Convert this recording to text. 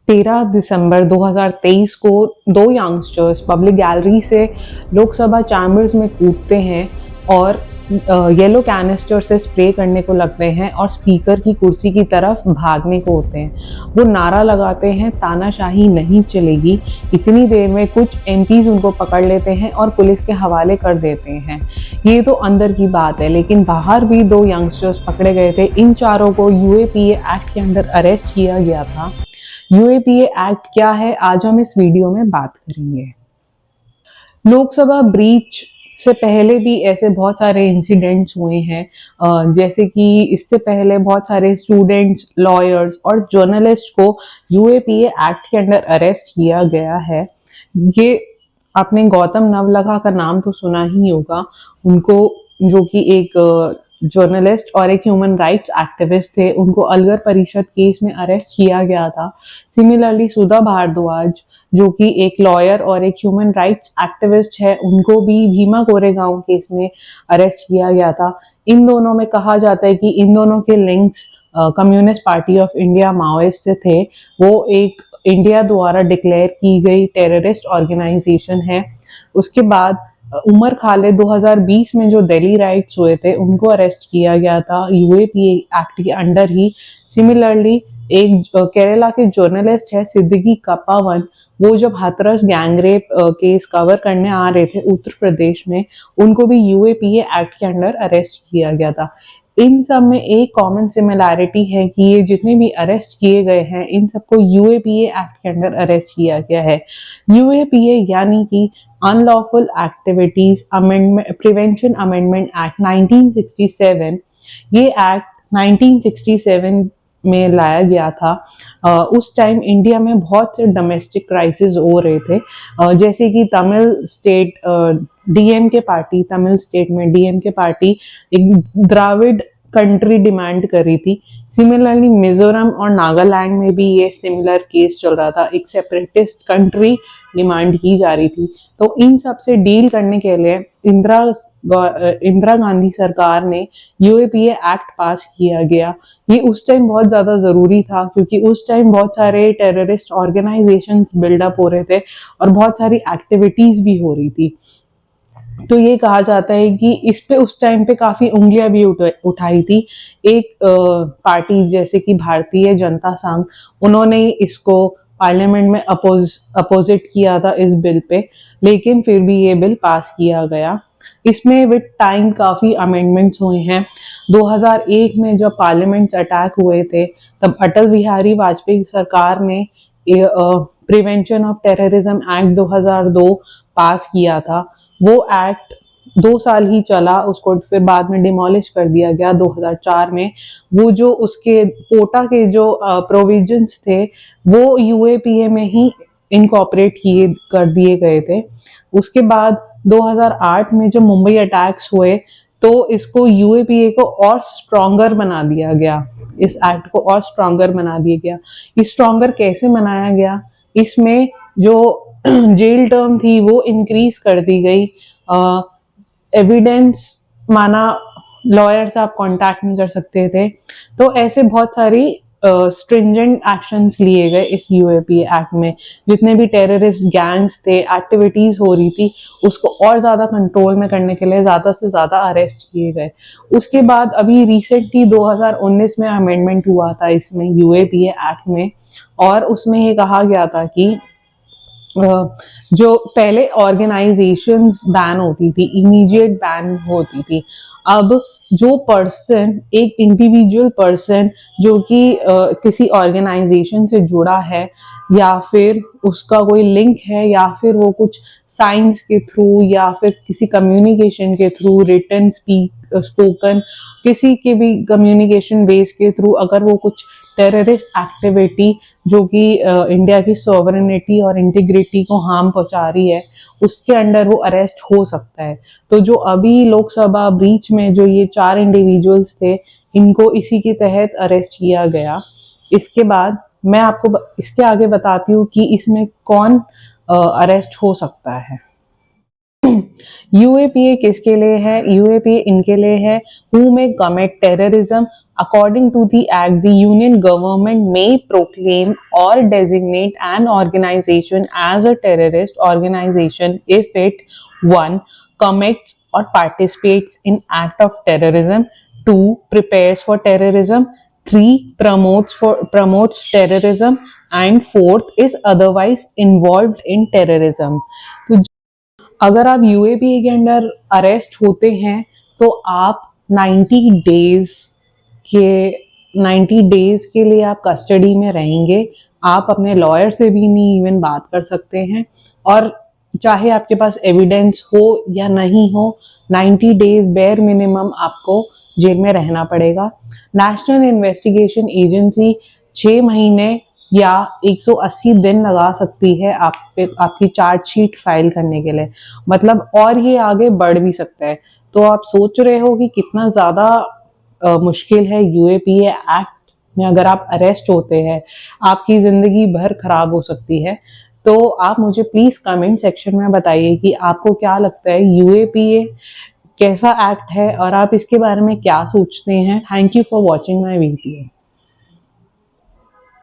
13 दिसंबर 2023 को दो youngsters public gallery से लोकसभा चैम्बर्स में कूदते हैं और येलो कैनिस्टर से स्प्रे करने को लगते हैं और स्पीकर की कुर्सी की तरफ भागने को होते हैं। वो नारा लगाते हैं, तानाशाही नहीं चलेगी। इतनी देर में कुछ एमपीज उनको पकड़ लेते हैं और पुलिस के हवाले कर देते हैं। ये तो अंदर की बात है, लेकिन बाहर भी दो यंगस्टर्स पकड़े गए थे। इन चारों को यूएपीए एक्ट के अंदर अरेस्ट किया गया था। यूएपीए एक्ट क्या है, आज हम इस वीडियो में बात करेंगे। लोकसभा ब्रीच से पहले भी ऐसे बहुत सारे इंसिडेंट्स हुए हैं, जैसे कि इससे पहले बहुत सारे स्टूडेंट्स, लॉयर्स और जर्नलिस्ट को यूएपीए एक्ट के अंदर अरेस्ट किया गया है। ये आपने गौतम नवलखा का नाम तो सुना ही होगा। उनको, जो कि एक जर्नलिस्ट और एक ह्यूमन राइट्स एक्टिविस्ट थे, उनको अलगर परिषद केस में अरेस्ट किया गया था। सिमिलरली सुधा भारद्वाज, जो कि एक लॉयर और एक ह्यूमन राइट्स एक्टिविस्ट है, उनको भी भीमा कोरेगांव केस में अरेस्ट किया गया था। इन दोनों में कहा जाता है कि इन दोनों के links communist party of India Maoist से थे। वो एक इंडिया द्वारा डिक्लेयर की गई टेररिस्ट ऑर्गेनाइजेशन है। उसके बाद उमर खालिद 2020 में जो दिल्ली राइट्स हुए थे, उनको अरेस्ट किया गया था यूएपीए एक्ट के अंडर ही। सिमिलरली एक केरला के जर्नलिस्ट है सिद्दीकी कप्पावन, वो जब हाथरस गैंगरेप केस कवर करने आ रहे थे उत्तर प्रदेश में, उनको भी यूएपीए एक्ट के अंडर अरेस्ट किया गया था। इन सब में एक कॉमन सिमिलैरिटी है कि ये जितने भी अरेस्ट किए गए हैं, इन सबको यूएपीए एक्ट के अंडर अरेस्ट किया गया है। यूएपीए यानी कि unlawful activities amendment prevention amendment act 1967। ये एक्ट 1967 में लाया गया था। उस टाइम इंडिया में बहुत से डोमेस्टिक क्राइसिस हो रहे थे, जैसे कि Tamil state DMK party, Tamil state में डीएमके पार्टी एक द्राविड कंट्री डिमांड करी थी। सिमिलरली मिजोरम और नागालैंड में भी ये सिमिलर केस चल रहा था, एक सेपरेटिस्ट कंट्री डिमांड की जा रही थी। तो इन सब से डील करने के लिए इंदिरा गांधी सरकार ने यूएपीए एक्ट पास किया गया। ये उस टाइम बहुत ज्यादा जरूरी था, क्योंकि उस टाइम बहुत सारे टेररिस्ट ऑर्गेनाइजेशंस बिल्डअप हो रहे थे और बहुत सारी एक्टिविटीज भी हो रही थी। तो ये कहा जाता है कि इस पे उस टाइम पे काफी उंगलियां भी उठाई थी। एक पार्टी जैसे कि भारतीय जनता संघ, उन्होंने इसको पार्लियामेंट में अपोजिट किया था इस बिल पे, लेकिन फिर भी ये बिल पास किया गया। इसमें विद टाइम काफी अमेंडमेंट्स हुए हैं। 2001 में जब पार्लियामेंट अटैक हुए थे, तब अटल बिहारी वाजपेयी सरकार ने प्रिवेंशन ऑफ टेररिज्म एक्ट 2002 पास किया था। वो एक्ट 2 साल ही चला, उसको फिर बाद में डिमोलिश कर दिया गया 2004 में। वो जो उसके कोटा के जो प्रोविजंस थे, वो यूएपीए में ही इनकॉर्पोरेट किए कर दिए गए थे। उसके बाद 2008 में जब मुंबई अटैक्स हुए, तो इसको यूएपीए को और स्ट्रॉन्गर बना दिया गया। इस एक्ट को और स्ट्रॉन्गर बना दिया गया। ये स्ट्रॉन्गर कैसे बनाया गया? इसमें जो जेल टर्म थी वो इंक्रीज कर दी गई। एविडेंस माना लॉयर से आप कांटेक्ट नहीं कर सकते थे। तो ऐसे बहुत सारी स्ट्रिंजेंट एक्शंस लिए गए इस यूएपीए एक्ट में। जितने भी टेररिस्ट गैंग्स थे, एक्टिविटीज हो रही थी, उसको और ज्यादा कंट्रोल में करने के लिए ज्यादा से ज्यादा अरेस्ट किए गए। उसके बाद अभी रिसेंटली 2019 में अमेंडमेंट हुआ था इसमें, यूएपीए एक्ट में, और उसमें ये कहा गया था कि जो पहले ऑर्गेनाइजेशंस बैन होती थी, इमीडिएट बैन होती थी, अब जो पर्सन, एक इंडिविजुअल पर्सन जो कि किसी ऑर्गेनाइजेशन से जुड़ा है, या फिर उसका कोई लिंक है, या फिर वो कुछ साइंस के थ्रू या फिर किसी कम्युनिकेशन के थ्रू, रिटन, स्पोकन, किसी के भी कम्युनिकेशन बेस के थ्रू अगर वो कुछ टेररिस्ट एक्टिविटी जो कि इंडिया की सॉवरेनिटी और इंटीग्रिटी को हार्म पहुंचा रही है, उसके अंडर वो अरेस्ट हो सकता है। तो जो अभी लोकसभा ब्रीच में जो ये 4 इंडिविजुअल्स थे, इनको इसी के तहत अरेस्ट किया गया। इसके बाद मैं आपको इसके आगे बताती हूँ कि इसमें कौन अरेस्ट हो सकता है। यूएपीए किसके लिए है? यूएपीए इनके लिए है who may commit terrorism According to the Act, the Union government may proclaim or designate an organization as a terrorist organization if it 1. Commits or participates in act of terrorism, 2. Prepares for terrorism, 3. Promotes terrorism, and 4th is otherwise involved in terrorism. तो अगर आप UAPA के under arrest होते हैं तो आप 90 days के 90 days के लिए आप कस्टडी में रहेंगे। आप अपने लॉयर से भी नहीं इवन बात कर सकते हैं, और चाहे आपके पास एविडेंस हो या नहीं हो, 90 डेज बेयर मिनिमम आपको जेल में रहना पड़ेगा। नेशनल इन्वेस्टिगेशन एजेंसी 6 महीने या 180 दिन लगा सकती है आपकी चार्जशीट फाइल करने के लिए, मतलब और ये आगे बढ़ भी सकता है। तो आप सोच रहे हो कि कितना ज़्यादा मुश्किल है यूएपीए एक्ट में अगर आप अरेस्ट होते हैं, आपकी ज़िंदगी भर खराब हो सकती है। तो आप मुझे प्लीज़ कमेंट सेक्शन में बताइए कि आपको क्या लगता है यूएपीए कैसा एक्ट है और आप इसके बारे में क्या सोचते हैं। Thank you for watching my video.